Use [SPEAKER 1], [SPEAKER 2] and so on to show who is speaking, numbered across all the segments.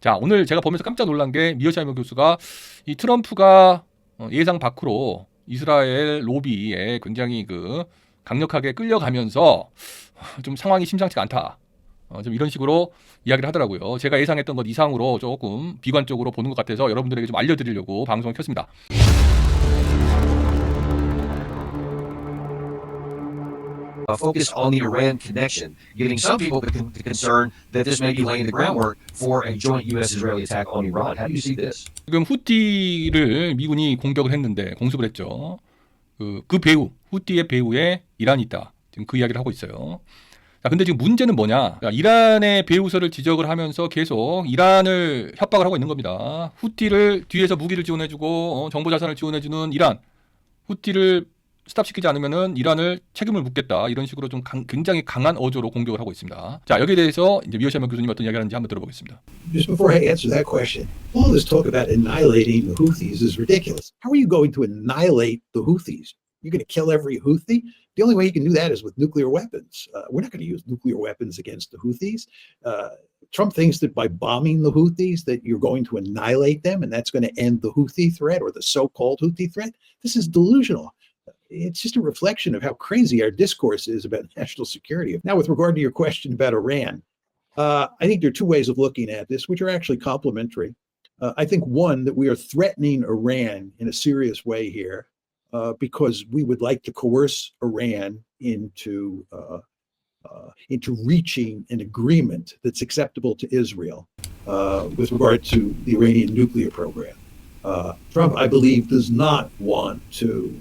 [SPEAKER 1] 자, 오늘 제가 보면서 깜짝 놀란 게 미어샤이머 교수가 이 트럼프가 예상 밖으로 이스라엘 로비에 굉장히 강력하게 끌려가면서 좀 상황이 심상치가 않다. 좀 이런 식으로 이야기를 하더라고요. 제가 예상했던 것 이상으로 조금 비관적으로 보는 것 같아서 여러분들에게 좀 알려드리려고 방송을 켰습니다.
[SPEAKER 2] Focus on the Iran connection, getting some people to concern that this may be laying the groundwork for a joint U.S.-Israeli attack on Iran. How do you see this?
[SPEAKER 1] 지금 후티를 미군이 공격을 했는데 공습을 했죠. 그 배후, 후티의 배후에 이란이 있다. 지금 그 이야기를 하고 있어요. 자, 근데 지금 문제는 뭐냐? 이란의 배후설을 지적을 하면서 계속 이란을 협박을 하고 있는 겁니다. 후티를 뒤에서 무기를 지원해주고 정보 자산을 지원해주는 이란, 후티를 스탑시키지 않으면은 이란을 책임을 묻겠다. 이런 식으로 좀 굉장히 강한 어조로 공격을 하고 있습니다. 자, 여기에 대해서 이제 미어샤이머 교수님 어떤 이야기를 하는지 한번 들어보겠습니다.
[SPEAKER 3] Just before I answer that question, all this talk about annihilating the Houthis is ridiculous. How are you going to annihilate the Houthis? You're going to kill every Houthi? The only way you can do that is with nuclear weapons. We're not going to use nuclear weapons against the Houthis. Trump thinks that by bombing the Houthis that you're going to annihilate them and that's going to end the Houthi threat or the so-called Houthi threat. This is delusional. It's just a reflection of how crazy our discourse is about national security. Now, with regard to your question about Iran, I think there are two ways of looking at this, which are actually complementary. I think one, that we are threatening Iran in a serious way here because we would like to coerce Iran into reaching an agreement that's acceptable to Israel with regard to the Iranian nuclear program. Trump, I believe, does not want to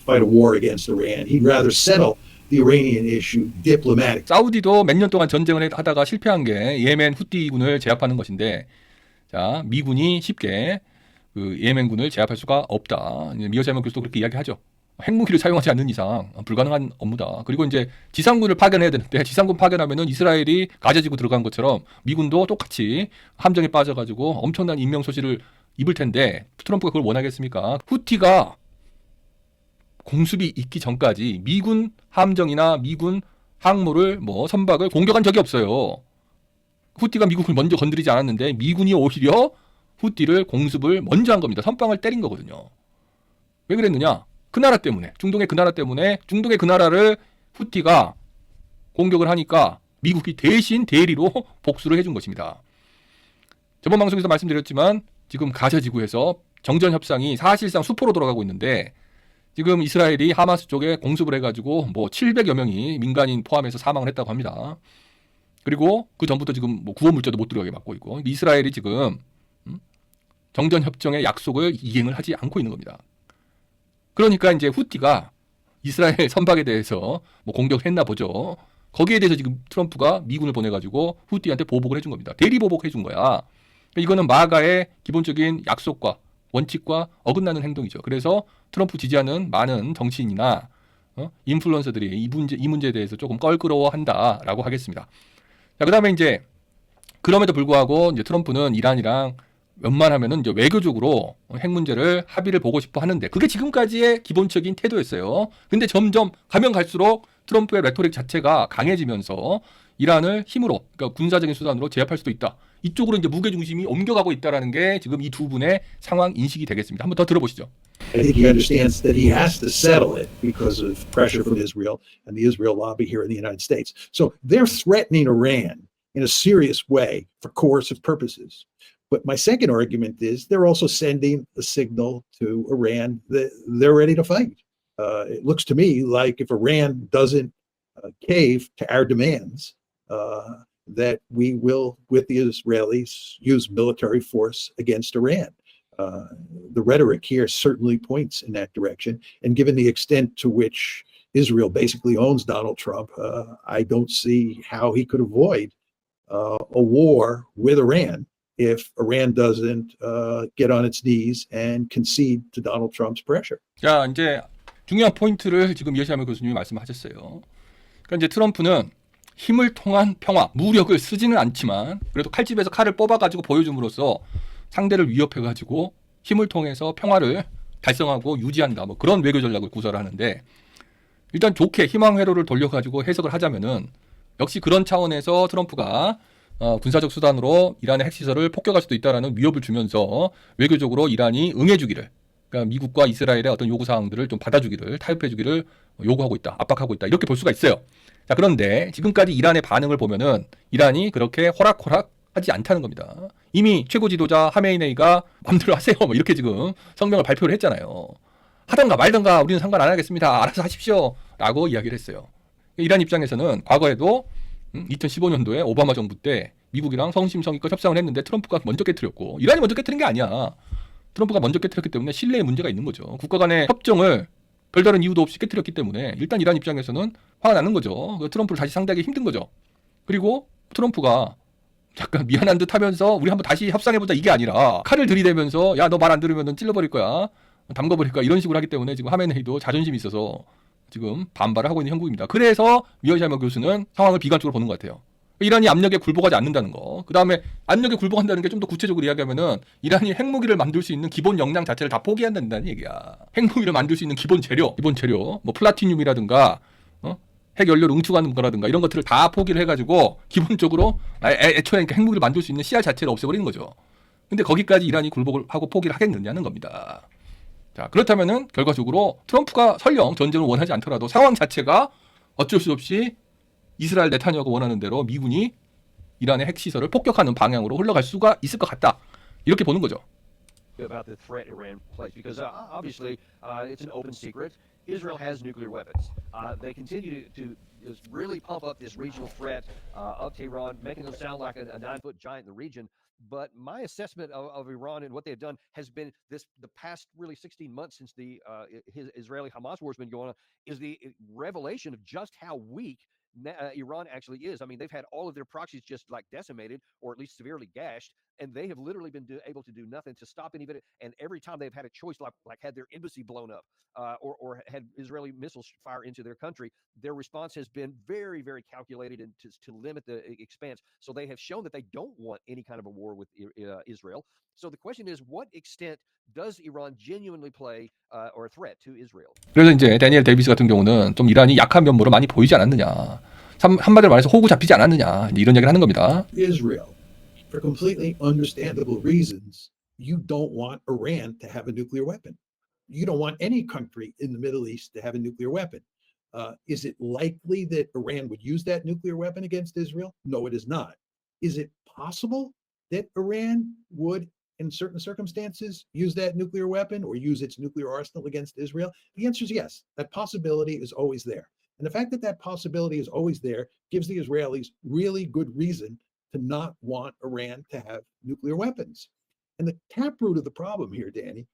[SPEAKER 3] fight a war against Iran. He'd rather settle the Iranian issue diplomatically.
[SPEAKER 1] 사우디도 몇 년 동안 전쟁을 하다가 실패한 게 예멘 후티군을 제압하는 것인데, 자, 미군이 쉽게 예멘군을 제압할 수가 없다. 미어샤이머 교수도 그렇게 이야기하죠. 핵무기를 사용하지 않는 이상 불가능한 업무다. 그리고 이제 지상군을 파견해야 되는데 지상군 파견하면은 이스라엘이 가져지고 들어간 것처럼 미군도 똑같이 함정에 빠져가지고 엄청난 인명소실을 입을 텐데 트럼프가 그걸 원하겠습니까? 후티가 공습이 있기 전까지 미군 함정이나 미군 항모를 선박을 공격한 적이 없어요. 후티가 미국을 먼저 건드리지 않았는데 미군이 오히려 후티를 공습을 먼저 한 겁니다. 선빵을 때린 거거든요. 왜 그랬느냐? 그 나라 때문에, 중동의 그 나라 때문에, 중동의 그 나라를 후티가 공격을 하니까 미국이 대신 대리로 복수를 해준 것입니다. 저번 방송에서 말씀드렸지만 지금 가자 지구에서 정전 협상이 사실상 수포로 돌아가고 있는데 지금 이스라엘이 하마스 쪽에 공습을 해가지고 700여 명이 민간인 포함해서 사망을 했다고 합니다. 그리고 그 전부터 지금 구호 물자도 못 들어가게 막고 있고 이스라엘이 지금 정전 협정의 약속을 이행을 하지 않고 있는 겁니다. 그러니까 이제 후티가 이스라엘 선박에 대해서 공격했나 보죠. 거기에 대해서 지금 트럼프가 미군을 보내가지고 후티한테 보복을 해준 겁니다. 대리 보복해준 거야. 이거는 마가의 기본적인 약속과 원칙과 어긋나는 행동이죠. 그래서 트럼프 지지하는 많은 정치인이나 인플루언서들이 이 문제에 대해서 조금 껄끄러워한다라고 하겠습니다. 자, 그다음에 이제 그럼에도 불구하고 이제 트럼프는 이란이랑 웬만하면은 이제 외교적으로 핵 문제를 합의를 보고 싶어 하는데 그게 지금까지의 기본적인 태도였어요. 근데 점점 가면 갈수록 트럼프의 레토릭 자체가 강해지면서 이란을 힘으로, 그러니까 군사적인 수단으로 제압할 수도 있다. 이쪽으로 이제 무게 중심이 옮겨가고 있다라는 게 지금 이 두 분의 상황 인식이 되겠습니다. 한번 더 들어보시죠.
[SPEAKER 3] I think he understands that he has to settle it because of pressure from Israel and the Israel lobby here in the United States. So they're threatening Iran in a serious way for coercive purposes. But my second argument is they're also sending a signal to Iran that they're ready to fight. It looks to me like if Iran doesn't cave to our demands, that we will, with the Israelis, use military force against Iran. The rhetoric here certainly points in that direction. And given the extent to which Israel basically owns Donald Trump, I don't see how he could avoid a war with Iran if Iran doesn't get on its knees and concede to Donald Trump's pressure.
[SPEAKER 1] 자, 이제 중요한 포인트를 지금 미어샤이머 교수님이 말씀하셨어요. 그러니까 이제 트럼프는 힘을 통한 평화, 무력을 쓰지는 않지만 그래도 칼집에서 칼을 뽑아가지고 보여줌으로써 상대를 위협해가지고 힘을 통해서 평화를 달성하고 유지한다. 그런 외교 전략을 구사를 하는데 일단 좋게 희망 회로를 돌려가지고 해석을 하자면은 역시 그런 차원에서 트럼프가 군사적 수단으로 이란의 핵시설을 폭격할 수도 있다라는 위협을 주면서 외교적으로 이란이 응해주기를, 그러니까 미국과 이스라엘의 어떤 요구사항들을 좀 받아주기를, 타협해주기를 요구하고 있다, 압박하고 있다, 이렇게 볼 수가 있어요. 자, 그런데 지금까지 이란의 반응을 보면은 이란이 그렇게 호락호락 하지 않다는 겁니다. 이미 최고 지도자 하메이네이가 마음대로 하세요, 뭐 이렇게 지금 성명을 발표를 했잖아요. 하던가 말던가 우리는 상관 안 하겠습니다, 알아서 하십시오 라고 이야기를 했어요. 이란 입장에서는 과거에도 2015년도에 오바마 정부 때 미국이랑 성심성의껏 협상을 했는데 트럼프가 먼저 깨트렸고, 이란이 먼저 깨트린 게 아니야. 트럼프가 먼저 깨트렸기 때문에 신뢰에 문제가 있는 거죠. 국가 간의 협정을 별다른 이유도 없이 깨트렸기 때문에 일단 이란 입장에서는 화가 나는 거죠. 트럼프를 다시 상대하기 힘든 거죠. 그리고 트럼프가 약간 미안한 듯 하면서 우리 한번 다시 협상해보자 이게 아니라 칼을 들이대면서 야, 너 말 안 들으면 찔러버릴 거야, 담궈버릴 거야, 이런 식으로 하기 때문에 지금 하메네이도 자존심이 있어서 지금 반발을 하고 있는 형국입니다. 그래서 미어샤이머 교수는 상황을 비관적으로 보는 것 같아요. 이란이 압력에 굴복하지 않는다는 거. 그 다음에 압력에 굴복한다는 게 좀 더 구체적으로 이야기하면은 이란이 핵무기를 만들 수 있는 기본 역량 자체를 다 포기한다는 얘기야. 핵무기를 만들 수 있는 기본 재료, 뭐 플라티늄이라든가 핵 연료를 응축하는 거라든가 이런 것들을 다 포기를 해가지고 기본적으로 애초에 핵무기를 만들 수 있는 씨앗 자체를 없애버리는 거죠. 근데 거기까지 이란이 굴복을 하고 포기를 하겠느냐는 겁니다. 자, 그렇다면은 결과적으로 트럼프가 설령 전쟁을 원하지 않더라도 상황 자체가 어쩔 수 없이 이스라엘 네타냐후가 원하는 대로 미군이 이란의 핵시설을 폭격하는 방향으로 흘러갈 수가 있을 것 같다, 이렇게 보는 거죠.
[SPEAKER 2] About the threat Iran plays, because obviously it's an open secret. Israel has nuclear weapons. They continue to just really pump up this regional threat of Tehran, making them sound like a 9-foot giant in the region. But my assessment of Iran and what they have done has been the past really 16 months since the Israeli-Hamas war has been going on, is the revelation of just how weak Iran actually is. I mean, they've had all of their proxies just like decimated or at least severely gashed, and they have literally been able to do nothing to stop any of it. And every time they've had a choice, like had their embassy blown up or had Israeli missiles fire into their country, their response has been very, very calculated and to limit the expanse. So they have shown that they don't want any kind of a war with Israel. So the question is, what extent does Iran genuinely play or a threat to Israel?
[SPEAKER 1] 그래서 이제 데니엘 데이비스 같은 경우는 좀 이란이 약한 면모로 많이 보이지 않았느냐, 한마디로 말해서 호구 잡히지 않았느냐, 이런 얘기를 하는 겁니다.
[SPEAKER 3] Israel, for completely understandable reasons, you don't want Iran to have a nuclear weapon. You don't want any country in the Middle East to have a nuclear weapon. Is it likely that Iran would use that nuclear weapon against Israel? No, it is not. Is it possible that Iran would, in certain circumstances, use that nuclear weapon or use its nuclear arsenal against Israel? The answer is yes. That possibility is always there. And the fact that that possibility is always there gives the Israelis really good reason to not want Iran to have nuclear weapons. And the taproot of the problem here, Danny,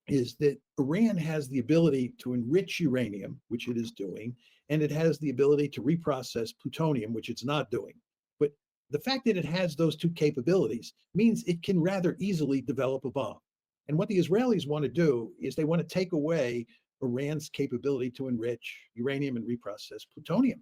[SPEAKER 3] is that Iran has the ability to enrich uranium, which it is doing, and it has the ability to reprocess plutonium, which it's not doing. But the fact that it has those two capabilities means it can rather easily develop a bomb. And what the Israelis want to do is they want to take away Iran's capability to enrich uranium and reprocess plutonium.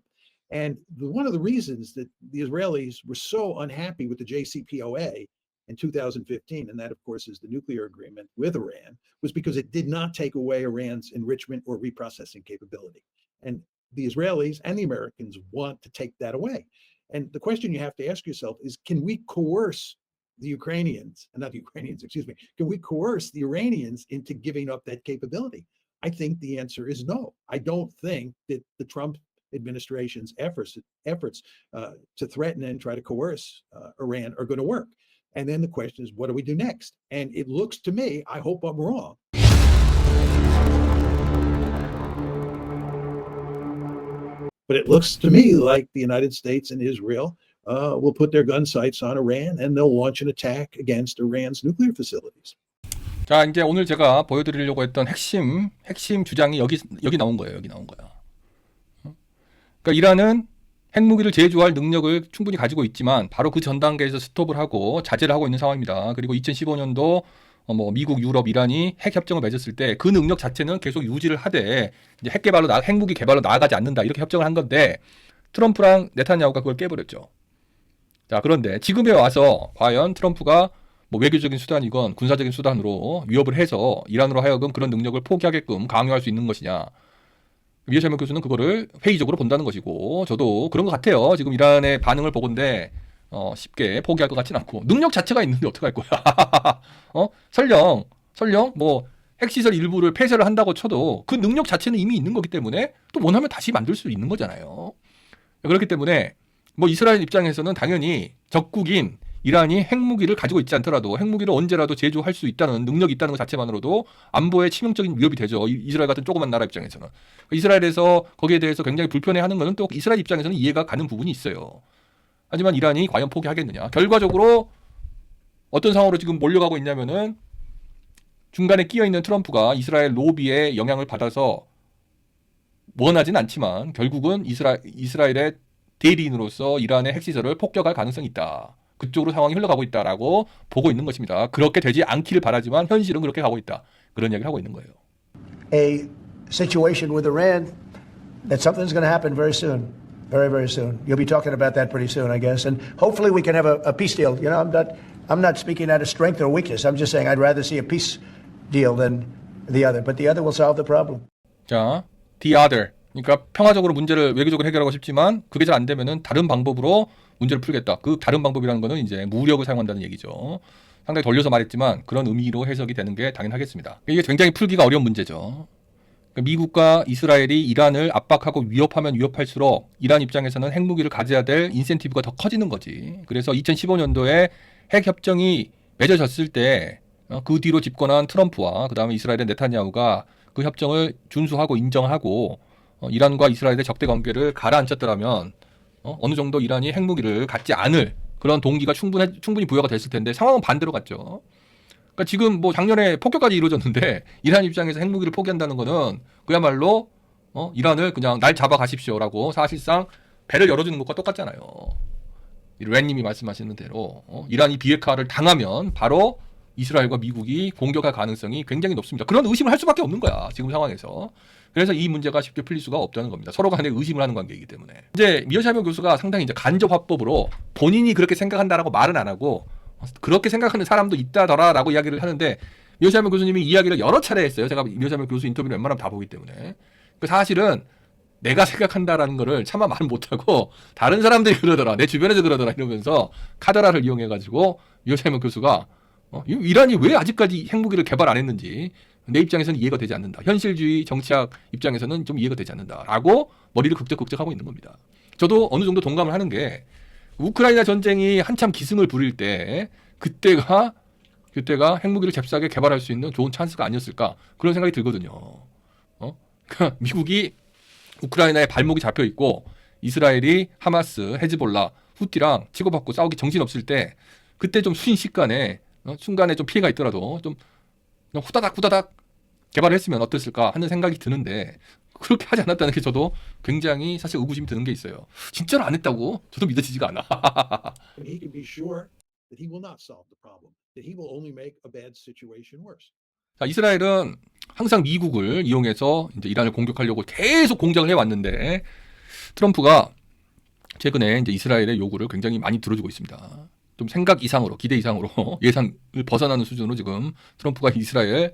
[SPEAKER 3] And one of the reasons that the Israelis were so unhappy with the JCPOA in 2015, and that, of course, is the nuclear agreement with Iran, was because it did not take away Iran's enrichment or reprocessing capability. And the Israelis and the Americans want to take that away. And the question you have to ask yourself is, can we coerce the Ukrainians, not the Ukrainians, excuse me, can we coerce the Iranians into giving up that capability? I think the answer is no. I don't think that the Trump administration's efforts to threaten and try to coerce Iran are going to work. And then the question is, what do we do next? And it looks to me, I hope I'm wrong, but it looks to me like the United States and Israel will put their gun sights on Iran and they'll launch an attack against Iran's nuclear facilities.
[SPEAKER 1] 자, 이제 오늘 제가 보여드리려고 했던 핵심 주장이 여기 나온 거예요. 여기 나온 거야. 그러니까 이란은 핵무기를 제조할 능력을 충분히 가지고 있지만 바로 그 전 단계에서 스톱을 하고 자제를 하고 있는 상황입니다. 그리고 2015년도 미국, 유럽, 이란이 핵 협정을 맺었을 때 그 능력 자체는 계속 유지를 하되 이제 핵무기 개발로 나아가지 않는다, 이렇게 협정을 한 건데 트럼프랑 네타냐후가 그걸 깨버렸죠. 자, 그런데 지금에 와서 과연 트럼프가 외교적인 수단이건 군사적인 수단으로 위협을 해서 이란으로 하여금 그런 능력을 포기하게끔 강요할 수 있는 것이냐, 미어샤이머 교수는 그거를 회의적으로 본다는 것이고, 저도 그런 것 같아요. 지금 이란의 반응을 보건데 쉽게 포기할 것 같진 않고 능력 자체가 있는데 어떡할 거야. 설령 뭐 핵시설 일부를 폐쇄를 한다고 쳐도 그 능력 자체는 이미 있는 거기 때문에 또 원하면 다시 만들 수 있는 거잖아요. 그렇기 때문에 뭐 이스라엘 입장에서는 당연히 적국인 이란이 핵무기를 가지고 있지 않더라도 핵무기를 언제라도 제조할 수 있다는 능력이 있다는 것 자체만으로도 안보에 치명적인 위협이 되죠. 이스라엘 같은 조그만 나라 입장에서는. 이스라엘에서 거기에 대해서 굉장히 불편해하는 것은 또 이스라엘 입장에서는 이해가 가는 부분이 있어요. 하지만 이란이 과연 포기하겠느냐. 결과적으로 어떤 상황으로 지금 몰려가고 있냐면은 중간에 끼어있는 트럼프가 이스라엘 로비의 영향을 받아서 원하진 않지만 결국은 이스라엘의 대리인으로서 이란의 핵시설을 폭격할 가능성이 있다. 그쪽으로 상황이 흘러가고 있다라고 보고 있는 것입니다. 그렇게 되지 않기를 바라지만 현실은 그렇게 가고 있다. 그런 이야기를 하고 있는 거예요.
[SPEAKER 4] A situation with Iran that something's going to happen very soon. Very, very soon. You'll be talking about that pretty soon, I guess. And hopefully we can have a peace deal. You know, I'm not speaking out of strength or weakness. I'm just saying I'd rather see a peace deal than the other. But the other will solve the problem.
[SPEAKER 1] 자, the other. 그러니까 평화적으로 문제를 외교적으로 해결하고 싶지만 그게 잘 안 되면은 다른 방법으로 문제를 풀겠다. 그 다른 방법이라는 거는 이제 무력을 사용한다는 얘기죠. 상당히 돌려서 말했지만 그런 의미로 해석이 되는 게 당연하겠습니다. 이게 굉장히 풀기가 어려운 문제죠. 그러니까 미국과 이스라엘이 이란을 압박하고 위협하면 위협할수록 이란 입장에서는 핵무기를 가져야 될 인센티브가 더 커지는 거지. 그래서 2015년도에 핵협정이 맺어졌을 때 그 뒤로 집권한 트럼프와 그 다음에 이스라엘의 네타냐후가 그 협정을 준수하고 인정하고 이란과 이스라엘의 적대 관계를 가라앉혔더라면 어느 정도 이란이 핵무기를 갖지 않을 그런 동기가 충분히 부여가 됐을 텐데 상황은 반대로 갔죠. 그러니까 지금 뭐 작년에 폭격까지 이루어졌는데 이란 입장에서 핵무기를 포기한다는 거는 그야말로 이란을 그냥 날 잡아 가십시오라고 사실상 배를 열어주는 것과 똑같잖아요. 랜님이 말씀하시는 대로 이란이 비핵화를 당하면 바로 이스라엘과 미국이 공격할 가능성이 굉장히 높습니다. 그런 의심을 할 수밖에 없는 거야. 지금 상황에서. 그래서 이 문제가 쉽게 풀릴 수가 없다는 겁니다. 서로 간에 의심을 하는 관계이기 때문에. 이제 미어샤이머 교수가 상당히 이제 간접 화법으로 본인이 그렇게 생각한다라고 말은 안 하고 그렇게 생각하는 사람도 있다더라라고 이야기를 하는데 미어샤이머 교수님이 이야기를 여러 차례 했어요. 제가 미어샤이머 교수 인터뷰를 웬만하면 다 보기 때문에. 사실은 내가 생각한다라는 거를 차마 말 못하고 다른 사람들이 그러더라. 내 주변에서 그러더라 이러면서 카더라를 이용해가지고 미어샤이머 교수가 이란이 왜 아직까지 핵무기를 개발 안 했는지 내 입장에서는 이해가 되지 않는다. 현실주의 정치학 입장에서는 좀 이해가 되지 않는다라고 머리를 극적극적하고 있는 겁니다. 저도 어느 정도 동감을 하는 게 우크라이나 전쟁이 한참 기승을 부릴 때 그때가 핵무기를 잽싸게 개발할 수 있는 좋은 찬스가 아니었을까 그런 생각이 들거든요. 그러니까 미국이 우크라이나에 발목이 잡혀 있고 이스라엘이 하마스, 헤즈볼라, 후티랑 치고받고 싸우기 정신없을 때 그때 좀 순식간에 순간에 좀 피해가 있더라도 좀 후다닥 개발을 했으면 어땠을까 하는 생각이 드는데 그렇게 하지 않았다는 게 저도 굉장히 사실 의구심이 드는 게 있어요. 진짜로 안 했다고? 저도 믿어지지가 않아.
[SPEAKER 3] He can be sure that he will not solve the problem, that he will only make a bad situation worse.
[SPEAKER 1] 자, 이스라엘은 항상 미국을 이용해서 이제 이란을 공격하려고 계속 공작을 해왔는데 트럼프가 최근에 이제 이스라엘의 요구를 굉장히 많이 들어주고 있습니다. 좀 생각 이상으로, 기대 이상으로 예상을 벗어나는 수준으로 지금 트럼프가 이스라엘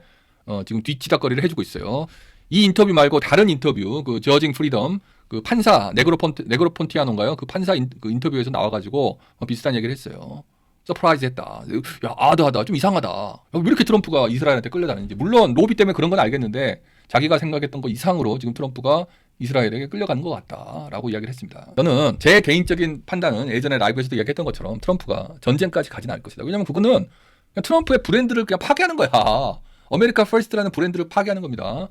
[SPEAKER 1] 지금 뒤치다거리를 해주고 있어요. 이 인터뷰 말고 다른 인터뷰, 그 저징 프리덤, 그 판사 네그로폰티아노인가요? 그 판사 그 인터뷰에서 나와가지고 비슷한 얘기를 했어요. 서프라이즈했다. 야, 아드하다. 좀 이상하다. 왜 이렇게 트럼프가 이스라엘한테 끌려다니는지. 물론 로비 때문에 그런 건 알겠는데 자기가 생각했던 거 이상으로 지금 트럼프가 이스라엘에게 끌려가는 것 같다라고 이야기를 했습니다. 저는 제 개인적인 판단은 예전에 라이브에서도 이야기했던 것처럼 트럼프가 전쟁까지 가지는 않을 것이다. 왜냐하면 그거는 그냥 트럼프의 브랜드를 그냥 파괴하는 거야. 아메리카 퍼스트라는 브랜드를 파괴하는 겁니다.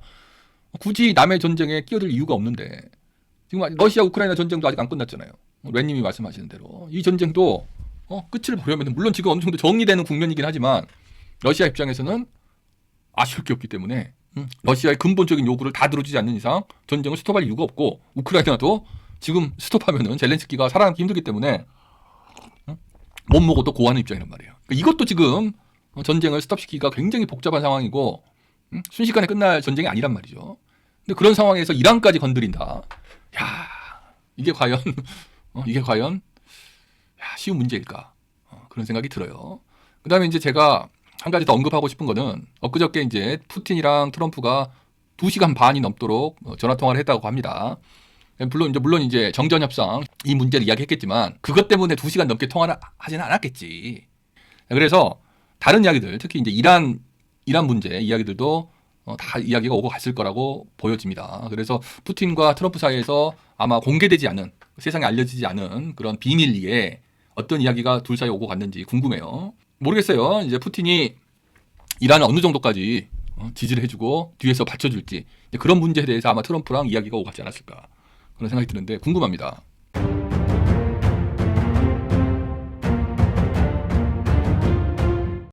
[SPEAKER 1] 굳이 남의 전쟁에 끼어들 이유가 없는데 지금 러시아 우크라이나 전쟁도 아직 안 끝났잖아요. 랜님이 말씀하시는 대로 이 전쟁도 끝을 보려면 물론 지금 어느 정도 정리되는 국면이긴 하지만 러시아 입장에서는 아쉬울 게 없기 때문에 러시아의 근본적인 요구를 다 들어주지 않는 이상 전쟁을 스톱할 이유가 없고 우크라이나도 지금 스톱하면은 젤렌스키가 살아남기 힘들기 때문에 못 먹어도 고하는 입장이란 말이에요. 그러니까 이것도 지금 전쟁을 스톱시키기가 굉장히 복잡한 상황이고 순식간에 끝날 전쟁이 아니란 말이죠. 근데 그런 상황에서 이란까지 건드린다. 야, 이게 과연 쉬운 문제일까? 그런 생각이 들어요. 그 다음에 이제 제가 한 가지 더 언급하고 싶은 거는 엊그저께 이제 푸틴이랑 트럼프가 2시간 반이 넘도록 전화통화를 했다고 합니다. 물론 이제 정전 협상 이 문제를 이야기했겠지만 그것 때문에 2시간 넘게 통화를 하지는 않았겠지. 그래서 다른 이야기들, 특히 이제 이란 문제 이야기들도 다 이야기가 오고 갔을 거라고 보여집니다. 그래서 푸틴과 트럼프 사이에서 아마 공개되지 않은, 세상에 알려지지 않은 그런 비밀리에 어떤 이야기가 둘 사이에 오고 갔는지 궁금해요. 모르겠어요. 이제 푸틴이 이란을 어느 정도까지 지지를 해주고 뒤에서 받쳐줄지, 그런 문제에 대해서 아마 트럼프랑 이야기가 오고 갔지 않았을까 그런 생각이 드는데 궁금합니다.